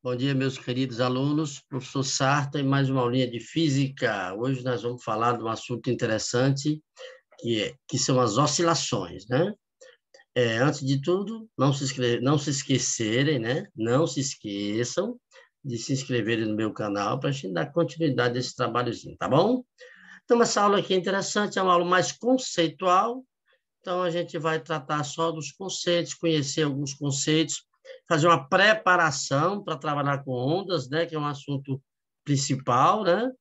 Bom dia, meus queridos alunos. Professor Sarta, e mais uma aulinha de física. Hoje nós vamos falar de um assunto interessante, que são as oscilações, né? Antes de tudo, não se esquecerem, né? Não se esqueçam de se inscreverem no meu canal para a gente dar continuidade a esse trabalhozinho, tá bom? Então, essa aula aqui é interessante, é uma aula mais conceitual, então a gente vai tratar só dos conceitos, conhecer alguns conceitos, fazer uma preparação para trabalhar com ondas, né, que é um assunto principal, né?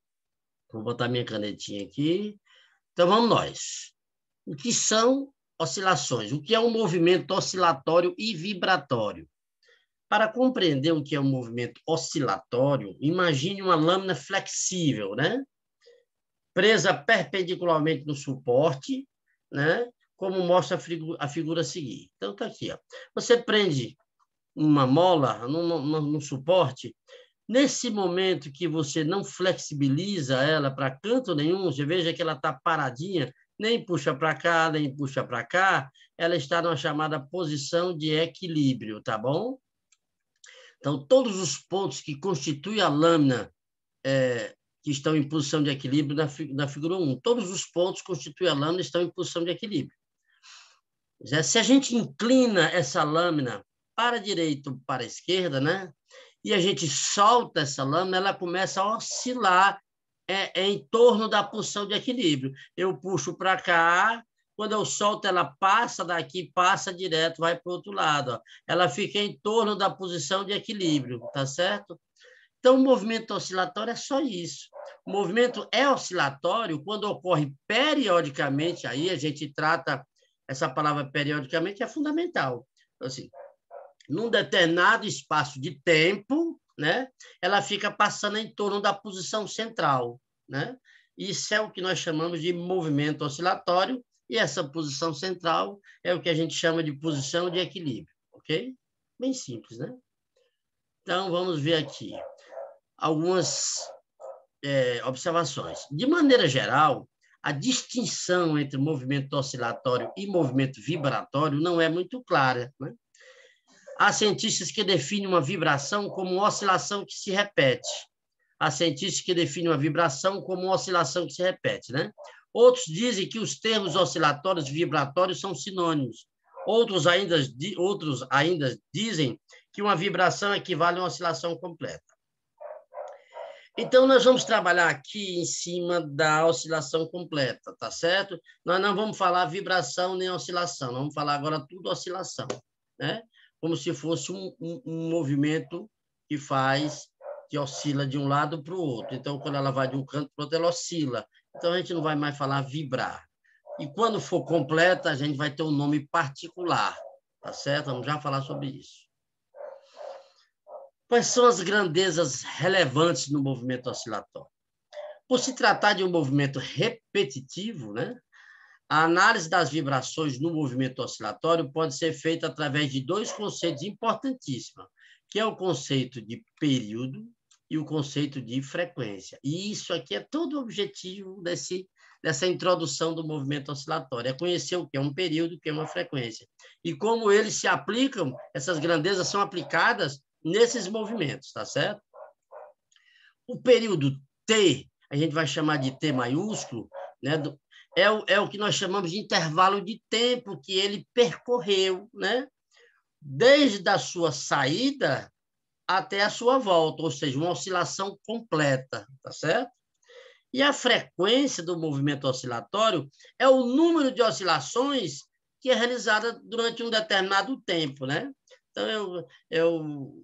Vou botar minha canetinha aqui. Então vamos nós. O que são oscilações? O que é um movimento oscilatório e vibratório? Para compreender o que é um movimento oscilatório, imagine uma lâmina flexível, né? Presa perpendicularmente no suporte, né? Como mostra a figura a seguir. Então, está aqui. Ó. Você prende uma mola no suporte, nesse momento que você não flexibiliza ela para canto nenhum, você veja que ela está paradinha, nem puxa para cá, nem puxa para cá, ela está numa chamada posição de equilíbrio, tá bom? Então, todos os pontos que constituem a lâmina que estão em posição de equilíbrio na figura 1, todos os pontos que constituem a lâmina estão em posição de equilíbrio. Se a gente inclina essa lâmina para a direita ou para a esquerda, né? E a gente solta essa lâmina, ela começa a oscilar em torno da posição de equilíbrio. Eu puxo para cá, quando eu solto, ela passa daqui, passa direto, vai para o outro lado. Ó. Ela fica em torno da posição de equilíbrio, tá certo? Então, o movimento oscilatório é só isso. O movimento é oscilatório quando ocorre periodicamente, aí a gente trata essa palavra periodicamente, é fundamental. Assim, num determinado espaço de tempo, né, ela fica passando em torno da posição central, né? Isso é o que nós chamamos de movimento oscilatório, e essa posição central é o que a gente chama de posição de equilíbrio, ok? Bem simples, né? Então, vamos ver aqui algumas observações. De maneira geral, a distinção entre movimento oscilatório e movimento vibratório não é muito clara, né? Há cientistas que definem uma vibração como uma oscilação que se repete. Há cientistas que definem uma vibração como uma oscilação que se repete, né? Outros dizem que os termos oscilatórios e vibratórios são sinônimos. Outros ainda dizem que uma vibração equivale a uma oscilação completa. Então, nós vamos trabalhar aqui em cima da oscilação completa, tá certo? Nós não vamos falar vibração nem oscilação, nós vamos falar agora tudo oscilação, né? Como se fosse um movimento que oscila de um lado para o outro. Então, quando ela vai de um canto para o outro, ela oscila. Então, a gente não vai mais falar vibrar. E quando for completa, a gente vai ter um nome particular, tá certo? Vamos já falar sobre isso. Quais são as grandezas relevantes no movimento oscilatório? Por se tratar de um movimento repetitivo, né, a análise das vibrações no movimento oscilatório pode ser feita através de dois conceitos importantíssimos, que é o conceito de período e o conceito de frequência. E isso aqui é todo o objetivo dessa introdução do movimento oscilatório, é conhecer o que é um período, o que é uma frequência. E como eles se aplicam, essas grandezas são aplicadas nesses movimentos, tá certo? O período T, a gente vai chamar de T maiúsculo, né? É o que nós chamamos de intervalo de tempo que ele percorreu, né? Desde a sua saída até a sua volta, ou seja, uma oscilação completa, tá certo? E a frequência do movimento oscilatório é o número de oscilações que é realizada durante um determinado tempo, né? Então,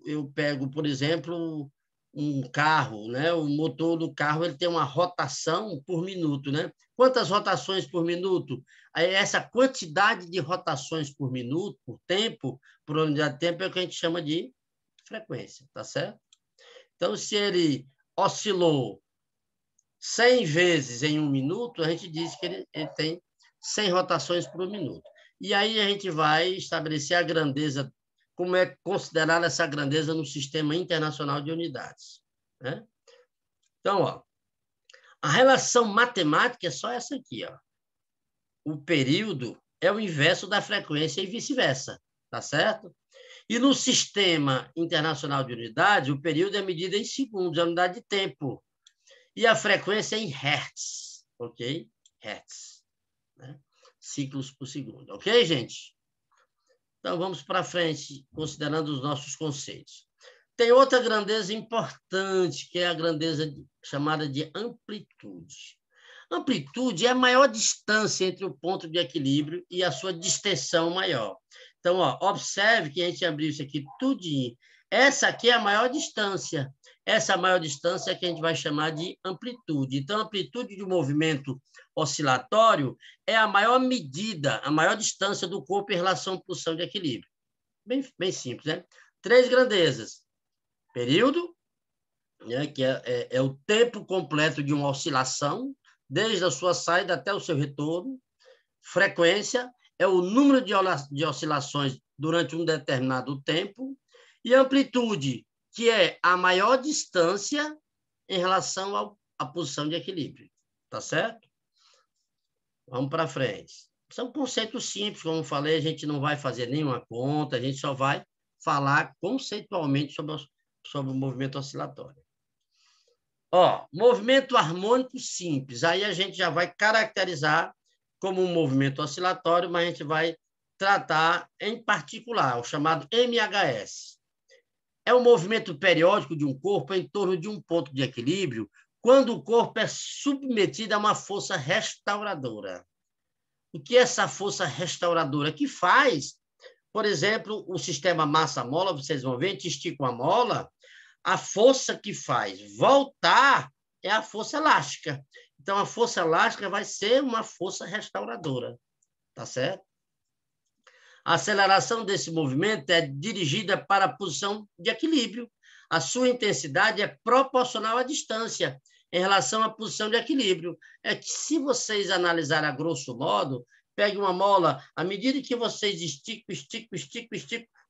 eu pego, por exemplo, um carro, né? O motor do carro ele tem uma rotação por minuto, né? Quantas rotações por minuto? Essa quantidade de rotações por minuto, por tempo, por unidade de tempo, é o que a gente chama de frequência, tá certo? Então, se ele oscilou 100 vezes em um minuto, a gente diz que ele tem 100 rotações por minuto. E aí a gente vai estabelecer a grandeza, como é considerada essa grandeza no Sistema Internacional de Unidades, né? Então, ó, a relação matemática é só essa aqui, ó. O período é o inverso da frequência e vice-versa, tá certo? E no Sistema Internacional de Unidades, o período é medido em segundos, a unidade de tempo. E a frequência é em hertz, ok? Hertz, né? Ciclos por segundo, ok, gente? Então, vamos para frente, considerando os nossos conceitos. Tem outra grandeza importante, que é a grandeza chamada de amplitude. Amplitude é a maior distância entre o ponto de equilíbrio e a sua distensão maior. Então, ó, observe que a gente abriu isso aqui tudinho. Essa aqui é a maior distância. Essa maior distância é que a gente vai chamar de amplitude. Então, a amplitude de movimento oscilatório é a maior medida, a maior distância do corpo em relação à posição de equilíbrio. Bem simples, né? 3 grandezas. Período, né, que é o tempo completo de uma oscilação, desde a sua saída até o seu retorno. Frequência é o número de oscilações durante um determinado tempo. E amplitude, que é a maior distância em relação à posição de equilíbrio. Tá certo? Vamos para frente. São conceitos simples, como eu falei, a gente não vai fazer nenhuma conta, a gente só vai falar conceitualmente sobre o movimento oscilatório. Ó, movimento harmônico simples, aí a gente já vai caracterizar como um movimento oscilatório, mas a gente vai tratar em particular, o chamado MHS. É um movimento periódico de um corpo em torno de um ponto de equilíbrio, quando o corpo é submetido a uma força restauradora. O que é essa força restauradora? Que faz, por exemplo, o sistema massa-mola, vocês vão ver, a gente estica a mola, a força que faz voltar é a força elástica. Então, a força elástica vai ser uma força restauradora, tá certo? A aceleração desse movimento é dirigida para a posição de equilíbrio. A sua intensidade é proporcional à distância em relação à posição de equilíbrio. É que, se vocês analisarem a grosso modo, pegue uma mola, à medida que vocês esticam,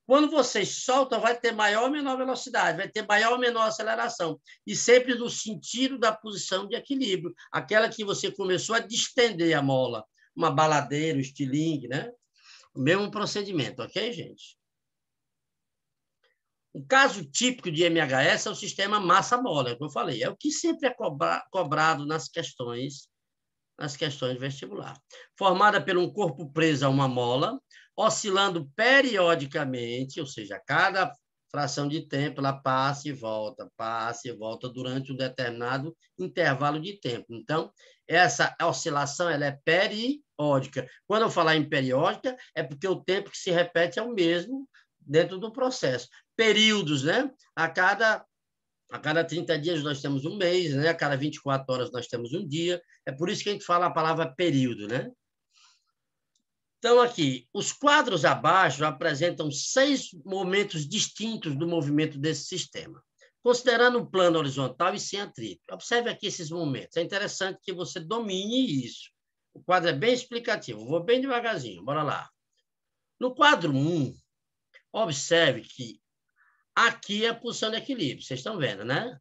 quando vocês soltam, vai ter maior ou menor velocidade, vai ter maior ou menor aceleração, e sempre no sentido da posição de equilíbrio, aquela que você começou a distender a mola, uma baladeira, um estilingue, né? O mesmo procedimento, ok, gente? O caso típico de MHS é o sistema massa-mola, é o que eu falei, é o que sempre é cobrado nas questões vestibular. Formada por um corpo preso a uma mola, oscilando periodicamente, ou seja, a cada fração de tempo ela passa e volta durante um determinado intervalo de tempo. Então, essa oscilação ela é periódica. Quando eu falar em periódica, é porque o tempo que se repete é o mesmo dentro do processo. Períodos, né? A cada 30 dias nós temos um mês, né? A cada 24 horas nós temos um dia. É por isso que a gente fala a palavra período, né? Então, aqui, os quadros abaixo apresentam 6 momentos distintos do movimento desse sistema, considerando um plano horizontal e sem atrito. Observe aqui esses momentos. É interessante que você domine isso. O quadro é bem explicativo. Vou bem devagarzinho. Bora lá. No quadro 1, observe que aqui é a posição de equilíbrio. Vocês estão vendo, né?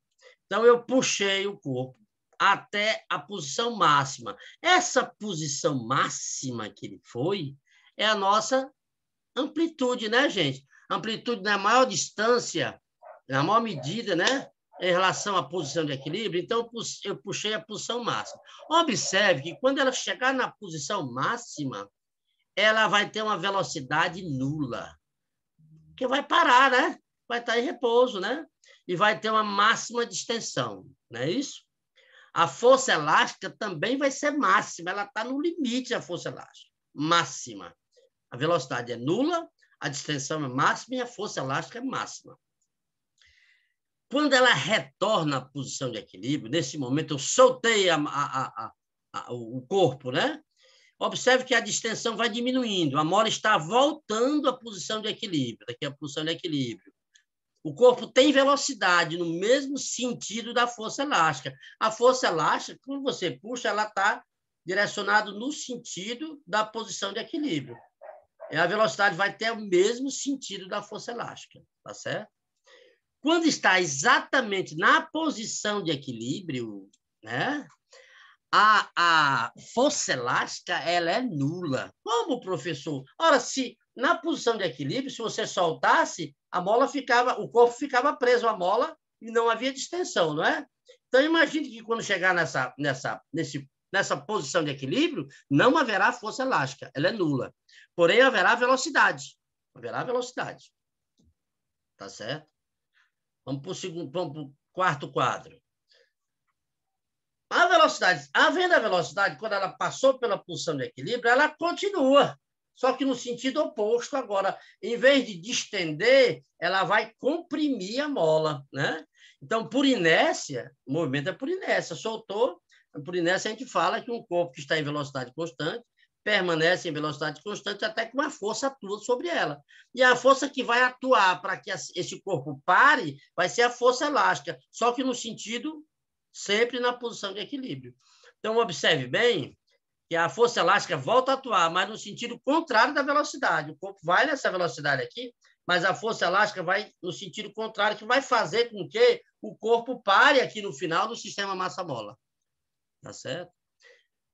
Então, eu puxei o corpo até a posição máxima. Essa posição máxima que ele foi é a nossa amplitude, né, gente? Amplitude na maior distância, na maior medida, né? Em relação à posição de equilíbrio. Então, eu puxei a posição máxima. Observe que quando ela chegar na posição máxima, ela vai ter uma velocidade nula. Porque vai parar, né? Vai estar em repouso, né? E vai ter uma máxima de extensão, não é isso? A força elástica também vai ser máxima, ela está no limite da força elástica, máxima. A velocidade é nula, a distensão é máxima e a força elástica é máxima. Quando ela retorna à posição de equilíbrio, nesse momento eu soltei o corpo, né? Observe que a distensão vai diminuindo, a mola está voltando à posição de equilíbrio, daqui a posição de equilíbrio. O corpo tem velocidade no mesmo sentido da força elástica. A força elástica, quando você puxa, ela está direcionada no sentido da posição de equilíbrio. E a velocidade vai ter o mesmo sentido da força elástica, tá certo? Quando está exatamente na posição de equilíbrio, né, a força elástica ela é nula. Como, professor? Ora, se Na posição de equilíbrio, se você soltasse, o corpo ficava preso à mola e não havia distensão, não é? Então, imagine que quando chegar nessa posição de equilíbrio, não haverá força elástica, ela é nula. Porém, haverá velocidade. Haverá velocidade. Tá certo? Vamos para o quarto quadro. A velocidade, havendo a velocidade, quando ela passou pela posição de equilíbrio, ela continua, só que no sentido oposto agora. Em vez de distender, ela vai comprimir a mola, né? Então, por inércia, o movimento é por inércia. Soltou, por inércia a gente fala que um corpo que está em velocidade constante permanece em velocidade constante até que uma força atua sobre ela. E a força que vai atuar para que esse corpo pare vai ser a força elástica, só que no sentido sempre na posição de equilíbrio. Então, observe bem que a força elástica volta a atuar, mas no sentido contrário da velocidade. O corpo vai nessa velocidade aqui, mas a força elástica vai no sentido contrário, que vai fazer com que o corpo pare aqui no final do sistema massa-mola. Tá certo?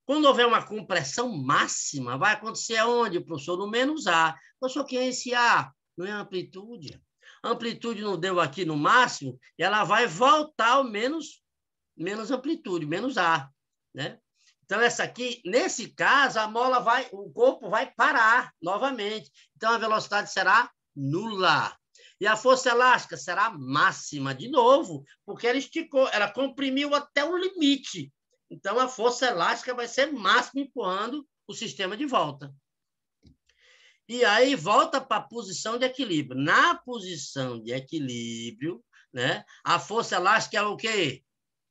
Quando houver uma compressão máxima, vai acontecer aonde, professor? No menos A. Professor, que é esse A? Não é a amplitude. A amplitude não deu aqui no máximo, ela vai voltar ao menos amplitude, menos A, né? Então, essa aqui, nesse caso, o corpo vai parar novamente. Então, a velocidade será nula. E a força elástica será máxima, de novo, porque ela esticou, ela comprimiu até o limite. Então, a força elástica vai ser máxima, empurrando o sistema de volta. E aí, volta para a posição de equilíbrio. Na posição de equilíbrio, né, a força elástica é o quê?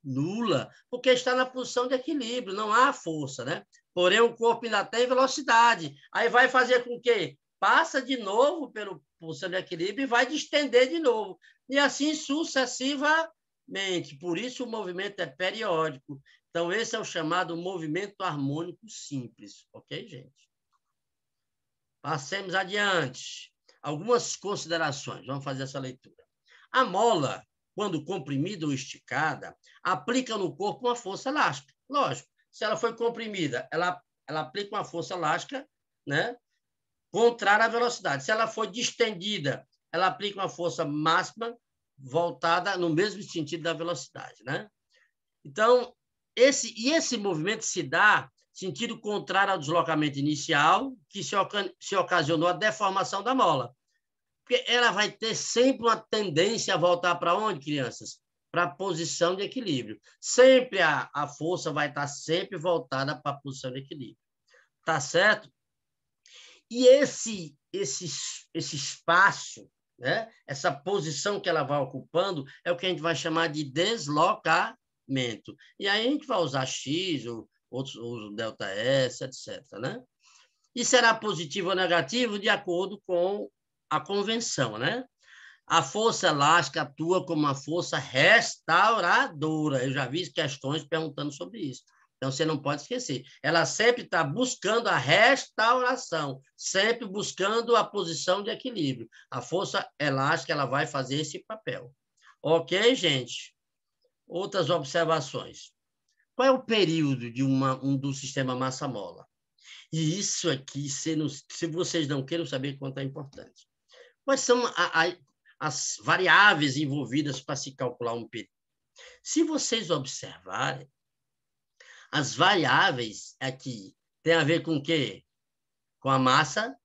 Nula, porque está na posição de equilíbrio, não há força, né? Porém, o corpo ainda tem velocidade. Aí vai fazer com que passa de novo pela posição de equilíbrio e vai distender de novo. E assim sucessivamente. Por isso o movimento é periódico. Então, esse é o chamado movimento harmônico simples. Ok, gente? Passemos adiante. Algumas considerações. Vamos fazer essa leitura. A mola, quando comprimida ou esticada, aplica no corpo uma força elástica. Lógico, se ela foi comprimida, ela aplica uma força elástica, né, contrária à velocidade. Se ela foi distendida, ela aplica uma força máxima voltada no mesmo sentido da velocidade, né? Então, esse movimento se dá sentido contrário ao deslocamento inicial, que se ocasionou a deformação da mola. Porque ela vai ter sempre uma tendência a voltar para onde, crianças? Para a posição de equilíbrio. Sempre a força vai estar sempre voltada para a posição de equilíbrio. Tá certo? E esse espaço, né? Essa posição que ela vai ocupando, é o que a gente vai chamar de deslocamento. E aí a gente vai usar X, ou delta S, etc. Né? E será positivo ou negativo de acordo com a convenção, né? A força elástica atua como uma força restauradora. Eu já vi questões perguntando sobre isso. Então, você não pode esquecer. Ela sempre está buscando a restauração, sempre buscando a posição de equilíbrio. A força elástica ela vai fazer esse papel. Ok, gente? Outras observações. Qual é o período do sistema massa-mola? E isso aqui, se vocês não queiram saber quanto é importante. Quais são as variáveis envolvidas para se calcular um período? Se vocês observarem, as variáveis aqui têm a ver com o quê? Com a massa,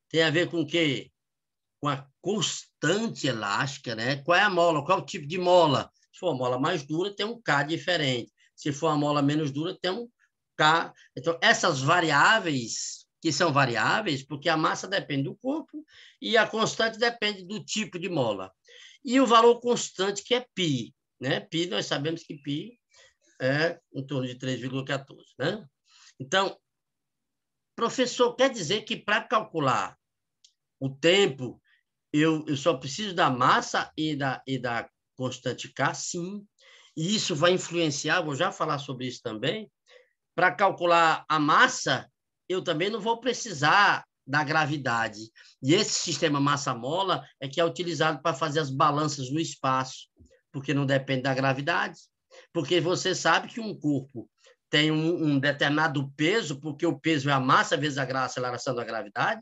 tem a ver com o quê? Com a constante elástica, né? Qual é a mola? Qual é o tipo de mola? Se for uma mola mais dura, tem um K diferente. Se for uma mola menos dura, tem um K. Então, essas variáveis, que são variáveis, porque a massa depende do corpo e a constante depende do tipo de mola. E o valor constante, que é π. Né? Π, nós sabemos que π é em torno de 3,14. Né? Então, professor, quer dizer que para calcular o tempo, eu só preciso da massa e da constante K? Sim. E isso vai influenciar, vou já falar sobre isso também. Para calcular a massa, eu também não vou precisar da gravidade. E esse sistema massa-mola é que é utilizado para fazer as balanças no espaço, porque não depende da gravidade. Porque você sabe que um corpo tem um determinado peso, porque o peso é a massa vezes a aceleração da gravidade.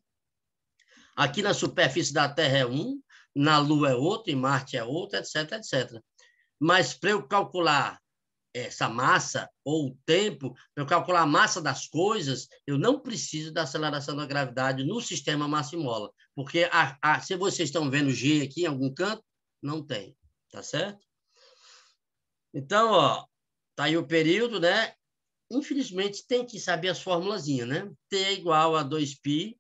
Aqui na superfície da Terra é um, na Lua é outro, em Marte é outro, etc, etc. Mas para eu calcular essa massa ou o tempo, para eu calcular a massa das coisas, eu não preciso da aceleração da gravidade no sistema massa e mola, porque se vocês estão vendo G aqui em algum canto, não tem, tá certo? Então, ó, tá aí o período, né? Infelizmente, tem que saber as formulazinhas, né? T é igual a 2π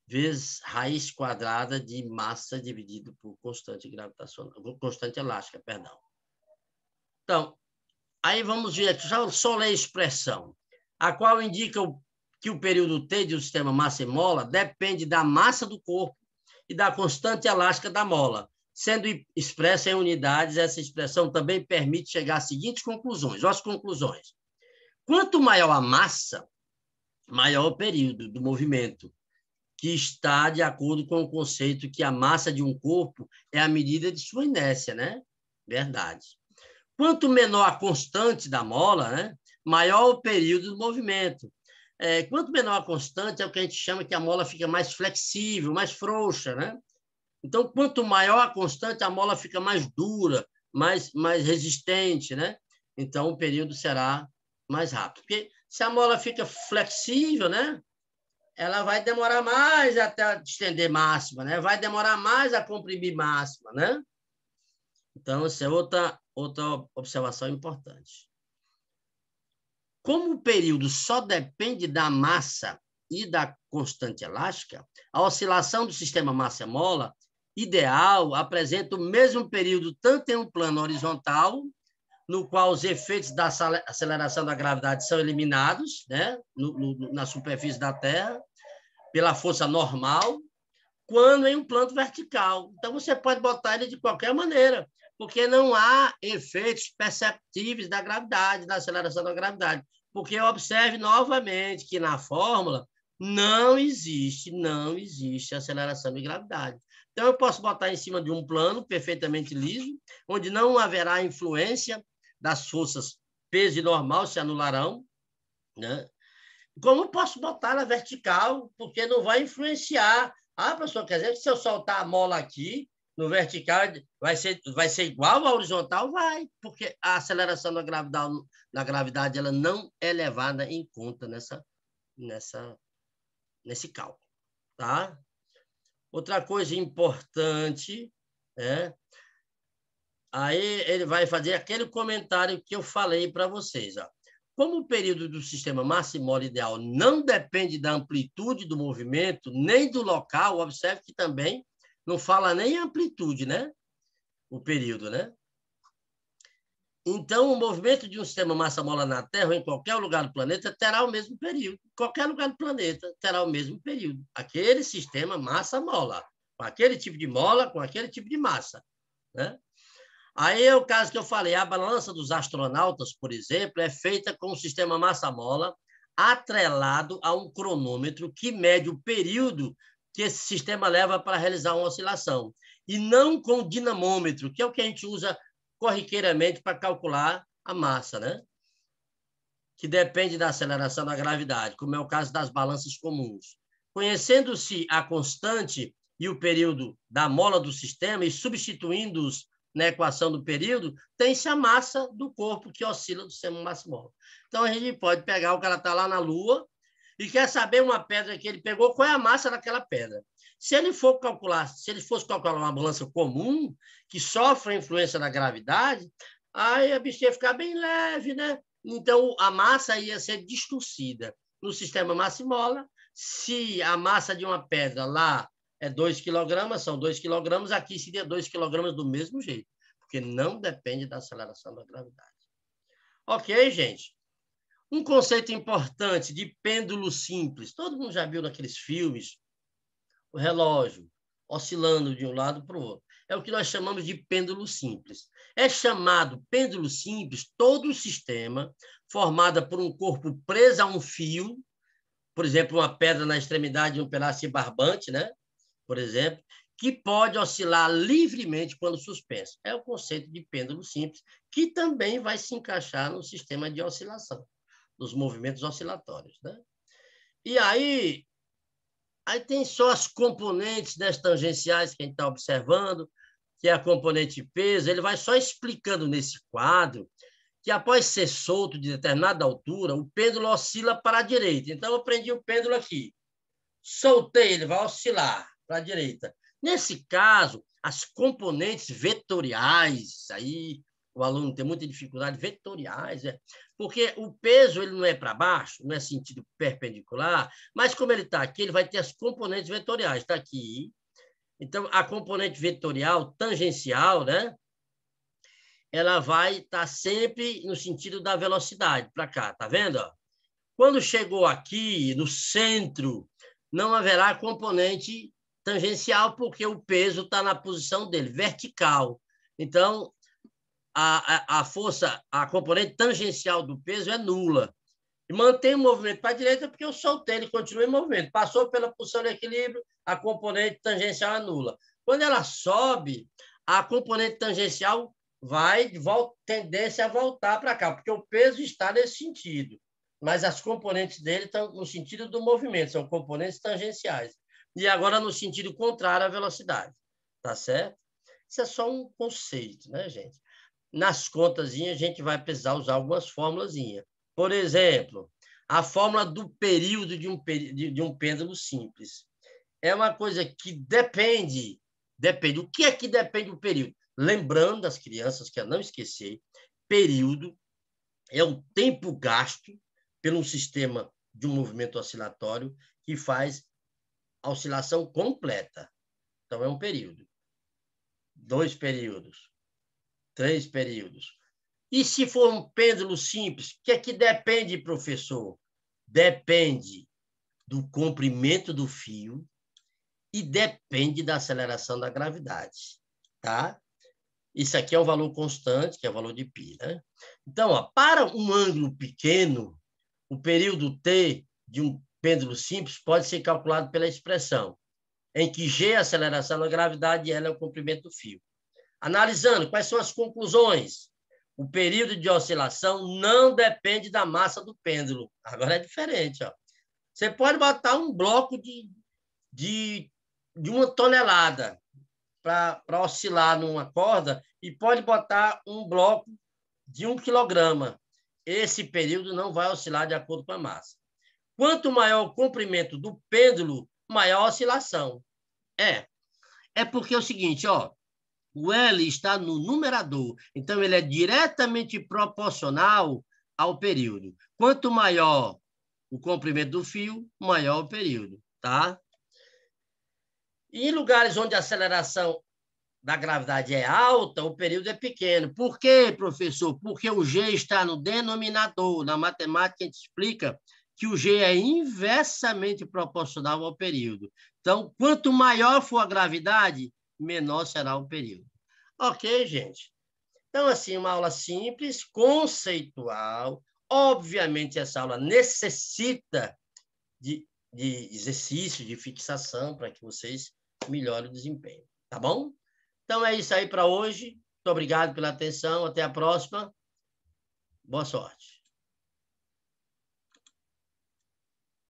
vezes raiz quadrada de massa dividido por constante gravitacional, constante elástica, perdão. Então, aí vamos ver aqui, só ler a expressão, a qual indica que o período T de um sistema massa e mola depende da massa do corpo e da constante elástica da mola. Sendo expressa em unidades, essa expressão também permite chegar às seguintes conclusões. Olha as conclusões. Quanto maior a massa, maior o período do movimento, que está de acordo com o conceito que a massa de um corpo é a medida de sua inércia, né? Verdade. Quanto menor a constante da mola, né? Maior o período do movimento. Quanto menor a constante, é o que a gente chama que a mola fica mais flexível, mais frouxa, né? Então, quanto maior a constante, a mola fica mais dura, mais resistente, né? Então, o período será mais rápido. Porque se a mola fica flexível, né? Ela vai demorar mais até estender máxima, né? Vai demorar mais a comprimir máxima, né? Então, essa é outra observação importante. Como o período só depende da massa e da constante elástica, a oscilação do sistema massa-mola ideal apresenta o mesmo período tanto em um plano horizontal, no qual os efeitos da aceleração da gravidade são eliminados, né? Na superfície da Terra, pela força normal, quando em um plano vertical. Então, você pode botar ele de qualquer maneira, porque não há efeitos perceptíveis da gravidade, da aceleração da gravidade. Porque observe novamente que na fórmula não existe aceleração de gravidade. Então, eu posso botar em cima de um plano perfeitamente liso, onde não haverá influência das forças peso e normal, se anularão, né? Como eu posso botar na vertical, porque não vai influenciar. Ah, professor, quer dizer que se eu soltar a mola aqui, no vertical, vai ser igual à horizontal? Vai, porque a aceleração da gravidade ela não é levada em conta nesse cálculo. Tá? Outra coisa importante, aí ele vai fazer aquele comentário que eu falei para vocês. Ó. Como o período do sistema massa e mola ideal não depende da amplitude do movimento, nem do local, observe que também não fala nem amplitude, né? O período, né? Então, o movimento de um sistema massa-mola na Terra ou em qualquer lugar do planeta terá o mesmo período. Qualquer lugar do planeta terá o mesmo período. Aquele sistema massa-mola, com aquele tipo de mola, com aquele tipo de massa, né? Aí é o caso que eu falei, a balança dos astronautas, por exemplo, é feita com o sistema massa-mola atrelado a um cronômetro que mede o período que esse sistema leva para realizar uma oscilação, e não com o dinamômetro, que é o que a gente usa corriqueiramente para calcular a massa, né? Que depende da aceleração da gravidade, como é o caso das balanças comuns. Conhecendo-se a constante e o período da mola do sistema e substituindo-os na equação do período, tem-se a massa do corpo que oscila do sistema massa-mola. Então, a gente pode pegar, o cara está lá na Lua e quer saber uma pedra que ele pegou, qual é a massa daquela pedra. Se ele fosse calcular uma balança comum, que sofre a influência da gravidade, aí a bicha ia ficar bem leve, né? Então, a massa ia ser distorcida. No sistema massa e mola, se a massa de uma pedra lá é 2 kg, são 2 kg, aqui seria 2 kg do mesmo jeito, porque não depende da aceleração da gravidade. Ok, gente? Um conceito importante de pêndulo simples. Todo mundo já viu naqueles filmes o relógio oscilando de um lado para o outro. É o que nós chamamos de pêndulo simples. É chamado pêndulo simples todo o sistema formado por um corpo preso a um fio, por exemplo, uma pedra na extremidade de um pedaço de barbante, né? Por exemplo, que pode oscilar livremente quando suspenso. É o conceito de pêndulo simples, que também vai se encaixar no sistema de oscilação, nos movimentos oscilatórios, né? E aí, Aí tem só as componentes das tangenciais que a gente está observando, que é a componente peso. Ele vai só explicando nesse quadro que após ser solto de determinada altura, o pêndulo oscila para a direita. Então, eu prendi o pêndulo aqui. Soltei, ele vai oscilar para a direita. Nesse caso, as componentes vetoriais, aí o aluno tem muita dificuldade, vetoriais, porque o peso ele não é para baixo, não é sentido perpendicular, mas como ele está aqui, ele vai ter as componentes vetoriais. Está aqui. Então, a componente vetorial tangencial, né? Ela vai estar sempre no sentido da velocidade, para cá, tá vendo? Quando chegou aqui, no centro, não haverá componente tangencial, porque o peso está na posição dele, vertical. Então, a força, a componente tangencial do peso é nula. E mantém o movimento para a direita, porque eu soltei, ele continua em movimento. Passou pela posição de equilíbrio, a componente tangencial é nula. Quando ela sobe, a componente tangencial vai tendência a voltar para cá, porque o peso está nesse sentido. Mas as componentes dele estão no sentido do movimento, são componentes tangenciais. E agora no sentido contrário à velocidade. Tá certo? Isso é só um conceito, né, gente? Nas contazinhas, a gente vai precisar usar algumas fórmulazinhas. Por exemplo, a fórmula do período de um pêndulo simples. É uma coisa que depende. O que é que depende do período? Lembrando das crianças, que é não esquecer, período é o tempo gasto pelo sistema de um movimento oscilatório que faz a oscilação completa. Então, é um período. 2 períodos. 3 períodos. E se for um pêndulo simples, o que é que depende, professor? Depende do comprimento do fio e depende da aceleração da gravidade, tá? Isso aqui é um valor constante, que é o valor de π, né? Então, ó, para um ângulo pequeno, o período T de um pêndulo simples pode ser calculado pela expressão, em que G é a aceleração da gravidade e L é o comprimento do fio. Analisando, quais são as conclusões? O período de oscilação não depende da massa do pêndulo. Agora é diferente. Ó. Você pode botar um bloco de 1 tonelada para oscilar numa corda e pode botar um bloco de 1 quilograma. Esse período não vai oscilar de acordo com a massa. Quanto maior o comprimento do pêndulo, maior a oscilação. É porque é o seguinte, ó, o L está no numerador, então ele é diretamente proporcional ao período. Quanto maior o comprimento do fio, maior o período, tá? E em lugares onde a aceleração da gravidade é alta, o período é pequeno. Por quê, professor? Porque o G está no denominador. Na matemática, a gente explica que o G é inversamente proporcional ao período. Então, quanto maior for a gravidade, menor será o período. Ok, gente? Então, assim, uma aula simples, conceitual. Obviamente, essa aula necessita de exercício, de fixação, para que vocês melhorem o desempenho. Tá bom? Então, é isso aí para hoje. Muito obrigado pela atenção. Até a próxima. Boa sorte.